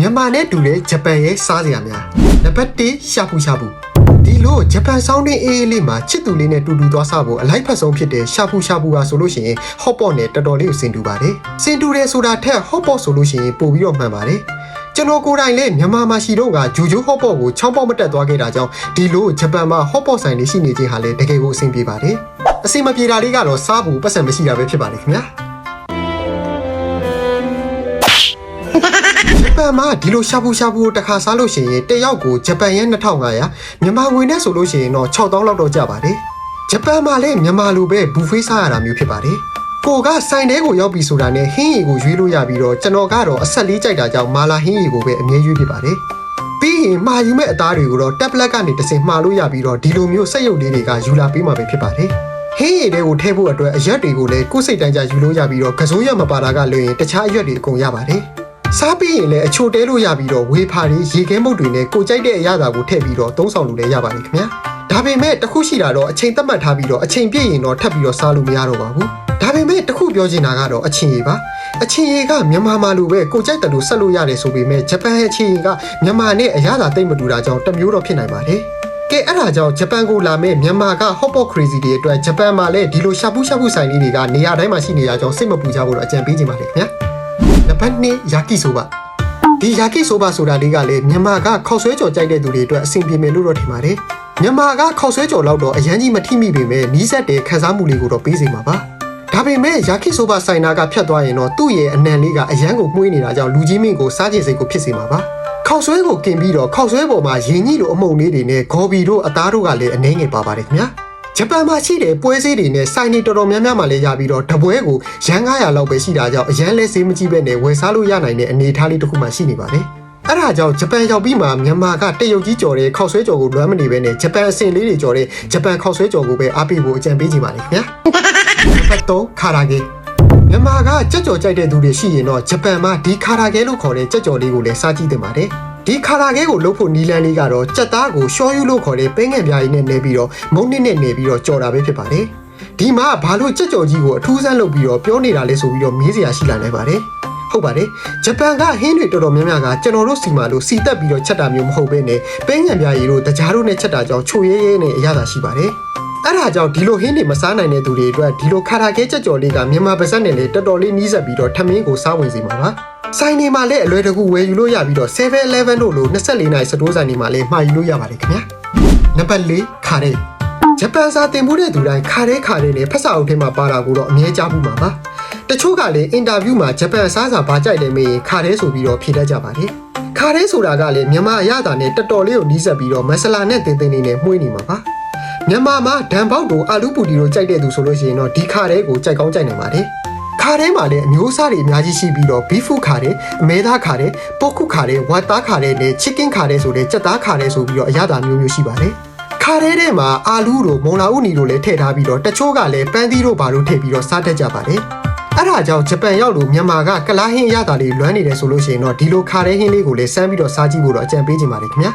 မြန်မာနဲ့တူတဲ့ဂျပန်ရဲ့စားစရာများနံပါတ်1ရှာဖူရှာဖူဒီလိုဂျပန်ဆောင်းတွင်းအေးလေးမှာချစ်သူလေးနဲ့တူတူသွားစားဖို့အလိုက်ဖက်ဆုံးဖြစ်တဲ့ရှာဖူရှာဖူဟာဆိုလို့ရှိရင်ဟော့ပေါ့နဲ့တော်တော်လေးကိုစင်တူပါတယ်စင်တူတယ်ဆိုတာထက်ဟော့ပေါ့ဆိုလို့ရှိရင်ပိုပြီးတော့မှန်ပါတယ်ကျွန်တော်ကိုယ်တိုင်လည်းမြန်မာမှာရှိတော့ကဂျူဂျူဟော့ပေါ့ကိုချောင်းပေါက်မတက်သွားခဲ့တာကြောင့်ဒီလိုဂျပန်မှာဟော့ပေါ့ဆိုင်လေးရှိနေခြင်းဟာလည်းတကယ်ကိုအဆင်ပြေပါတယ်အဆင်မပြေတာလေးကတော့စားဖို့ပတ်စံမရှိတာပဲဖြစ်ပါလေခင်ဗျာဂျပန်မှာဒီလိုရှာဖူရှာဖူတစ်ခါစားလို့ရှိရင်တယောက်ကိုဂျပန်ရဲ့2500မြန်မာငွေနဲ့ဆိုလို့ရှိရင်တော့6000လောက်တော့ကျပါတယ်ဂျပန်မှာလည်းမြန်မာလိုပဲဘူဖေးစားရတာမျိုးဖြစ်ပါတယ်ကိုကဆိုင်ထဲကိုရောက်ပြီဆိုတာနဲ့ဟင်းရီကိုရွေးလို့ရပြီးတော့ကျွန်တော်ကတော့အဆက်လေးကြိုက်တာကြောင့်မာလာဟင်းရီကိုပဲအမြဲရွေးဖြစ်ပါတယ်ပြီးရင်မှာယူမဲ့အသားတွေကိုတော့တက်ပလက်ကနေတစ်စင်မှာလို့ရပြီးတော့ဒီလိုမျိုးစက်ရုပ်လေးတွေကယူလာပေးမှာပဲဖြစ်ပါတယ်ဟင်းရည်တွေကိုထည့်ဖို့အတွက်အရွက်တွေကိုလည်းကိုယ်စိတ်တိုင်းကြယူလို့ရပြီးတော့ကစိုးရမပါတာကလွင်တခြားအရွက်တွေအကုန်ရပါတယ်စားပြီးရင်လည်းအချိုတဲလို့ရပြီးတော့ဝေဖာတွေရေခဲမုတ်တွေနဲ့ကိုကြိုက်တဲ့အရာသာကိုထည့်ပြီးတော့သုံးဆောင်လို့လည်းရပါတယ်ခင်ဗျာဒါပေမဲ့တခုရှိတာတော့အချိန်သတ်မှတ်ထားပြီးတော့အချိန်ပြည့်ရင်တော့ထပ်ပြီးတော့စားလို့မရတော့ပါဘူးဒါပေမဲ့တခုပြောချင်တာကတော့အချင်းရည်ပါအချင်းရည်ကမြန်မာမှာလိုပဲကိုကြိုက်တယ်လို့ဆက်လို့ရတယ်ဆိုပေမဲ့ဂျပန်ရဲ့အချင်းရည်ကမြန်မာနဲ့အရာသာတိတ်မတူတာကြောင့်တမျိုးတော့ဖြစ်နိုင်ပါတယ်ကဲအဲ့ဒါကြောင့်ဂျပန်ကိုလာမဲ့မြန်မာက hot pot crazy တွေအတွက်ဂျပန်မှာလည်းဒီလိုရှာဖူဆိုင်လေးတွေကနေရာတိုင်းမှာရှိနေရကြောင်းစိတ်မပူကြဖို့တော့အကြံပေးချင်ပါတယ်ခင်ဗျာနံပါတ်2ယာကိဆိုဘာဒီယာကိဆိုဘာဆိုတာလေးကလည်းမြန်မာကခောက်ဆွဲကြော်ကြိုက်တဲ့သူတွေအတွက်အဆင်ပြေမယ်လို့တော့ထင်ပါတယ်မြန်မာကခောက်ဆွဲကြော်လောက်တော့အရန်ကြီးမထိမိပေမဲ့နီးစပ်တဲ့ခန်းစားမှုလေးကိုတော့ပေးစီမှာပါဒါပေမဲ့ယာကိဆိုဘာဆိုင်နာကဖြတ်သွားရင်တော့သူ့ရဲ့အနံလေးကအရန်ကိုမှုေးနေတာကြောင့်လူကြီးမင်းကိုစားကျင်စိတ်ကိုဖြစ်စေမှာပါခောက်ဆွဲကိုกินပြီးတော့ခောက်ဆွဲပေါ်မှာရင်ကြီးလိုအမုံလေးတွေနဲ့ဂေါ်ဘီတို့အသားတို့ကလည်းအနေငယ်ပါပါတယ်ခင်ဗျာဂျပန်မှာရှိတဲ့ပွဲစည်းတွေနဲ့ဆိုင်နေတော်တော်များများမှလည်းရပြီးတော့တပွဲကိုရန်900လောက်ပဲရှိတာကြောင့်အရန်လဲစေးမကြည့်ပဲနဲ့ဝယ်စားလို့ရနိုင်တဲ့အနေအထားလေးတစ်ခုမှရှိနေပါတယ်အဲ့ဒါကြောင့်ဂျပန်ရောက်ပြီးမှမြန်မာကတရုတ်ကြီးကြော်တဲ့ခောက်ဆွဲကြော်ကိုလွမ်းမနေပဲနဲ့ဂျပန်အစင်လေးတွေကြော်တဲ့ဂျပန်ခောက်ဆွဲကြော်ကိုပဲအားပေးဖို့အကြံပေးချင်ပါတယ်ခင်ဗျာနံပါတ်3ခါရာဂေမြန်မာကကြက်ကြော်ကြိုက်တဲ့သူတွေရှိရင်တော့ဂျပန်မှာဒီခါရာဂဲလို့ခေါ်တဲ့ကြက်ကြော်လေးကိုလည်းစားကြည့်သင့်ပါတယ်ဒီခါရာဂဲကိုလုပ်ဖို့နီလန်လေးကတော့ကြက်သားကိုရှော်ယူလို့ခေါ်တဲ့ပဲငယ်ပြားကြီးနဲ့နေပြီးတော့မုံနစ်နဲ့နေပြီးတော့ကြော်တာပဲဖြစ်ပါတယ်ဒီမှာဘာလို့ကြက်ကြော်ကြီးကိုအထူးဆန်းလုပ်ပြီးတော့ပြောနေတာလဲဆိုပြီးတော့မေးစရာရှိလာနိုင်ပါတယ်ဟုတ်ပါတယ်ဂျပန်ကဟင်းတွေတော်တော်များများကကျွန်တော်တို့စီမှာလို့စီတက်ပြီးတော့ချက်တာမျိုးမဟုတ်ဘဲနဲ့ပဲငယ်ပြားကြီးတို့တကြားတို့နဲ့ချက်တာကြောင့်ချိုရဲရဲနဲ့အရသာရှိပါတယ်အဲ့ဒါကြောင့်ဒီလိုဟင်းတွေမစားနိုင်တဲ့သူတွေအတွက်ဒီလိုခါရာဂဲကြက်ကြော်လေးကမြန်မာပါဇက်နဲ့လေတော်တော်လေးနီးစပ်ပြီးတော့ထမင်းကိုစားဝင်စီမှာပါဆိုင်နေမှာလည်းအလွယ်တကူဝယ်ယူလို့ရပြီးတော့ 7-Eleven တို့လို24နိုင်စတိုးဆိုင်နေမှာလည်းမှာယူလို့ရပါတယ်ခင်ဗျာနံပါတ်4ခါရဲဂျပန်စာသင်မှုတဲ့သူတိုင်းခါရဲနဲ့ဖက်စာအုပ်ထဲမှာပါတာကိုတော့အမြဲကြားမှုမှာပါတချို့ကလည်းအင်တာဗျူးမှာဂျပန်စားစာဘာကြိုက်လဲမေးရင်ခါရဲဆိုပြီးတော့ဖြေတတ်ကြပါတယ်ခါရဲဆိုတာကလည်းမြန်မာအရသာနဲ့တော်တော်လေးကိုနီးစပ်ပြီးတော့မဆလာနဲ့တင်နေနဲ့မှုေးနေမှာပါမြန်မာမှာဒံပေါက်တို့အာလူပူတီတို့ကြိုက်တဲ့သူဆိုလို့ရှိရင်တော့ဒီခါရဲကိုကြိုက်ကောင်းကြိုက်နိုင်ပါတယ်ခါထဲမှာလည်းအမျိုးအစားတွေအများကြီးရှိပြီးတော့ဘီဖူခါထဲအမဲသားခါထဲပေါကုခါထဲဝတ်သားခါထဲနဲ့ချစ်ကင်းခါထဲဆိုတဲ့ကြက်သားခါထဲဆိုပြီးတော့အရသာမျိုးရှိပါတယ်ခါထဲမှာအာလူးတို့မုံလာဥနီတို့လည်းထည့်ထားပြီးတော့တချို့ကလည်းပန်းသီးတို့ဘာလို့ထည့်ပြီးတော့စားတတ်ကြပါတယ်အဲ့ဒါကြောင့်ဂျပန်ရောက်လို့မြန်မာကကလားဟင်းအရသာလေးလွမ်းနေတယ်ဆိုလို့ရှိရင်တော့ဒီလိုခါထဲဟင်းလေးကိုလည်းစမ်းပြီးတော့စားကြည့်ဖို့တော့အကြံပေးချင်ပါတယ်ခင်ဗျာ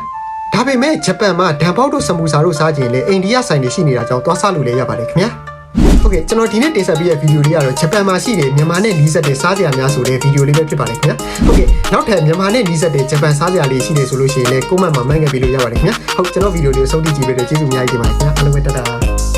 ဒါပေမဲ့ဂျပန်မှာဒံပေါက်တို့စမူစာတို့စားကြရင်လည်းအိန္ဒိယဆိုင်တွေရှိနေတာကြောင့်သွားစားလို့လည်းရပါတယ်ခင်ဗျာโอเคကျွန်တော်ဒီနေ့တင်ဆက်ပေးတဲ့ဗီဒီယိုလေးကတော့ဂျပန်မှာရှိတဲ့မြန်မာနဲ့နီးစပ်တဲ့စားစရာများဆိုတဲ့ဗီဒီယိုလေးပဲဖြစ်ပါတယ်ခင်ဗျာโอเคနောက်ထပ်မြန်မာနဲ့နီးစပ်တဲ့ဂျပန်စားစရာလေးရှိနေဆိုလို့ရှိရင်လည်း comment မှာမှတ်ခဲ့ပေးလို့ရပါတယ်ခင်ဗျာဟုတ်ကျွန်တော်ဗီဒီယိုလေးကိုဆုံးဖြတ်ကြည့်ပေးတဲ့ကျေးဇူးအများကြီးတင်ပါတယ်ခင်ဗျာအားလုံးပဲတတ်တာ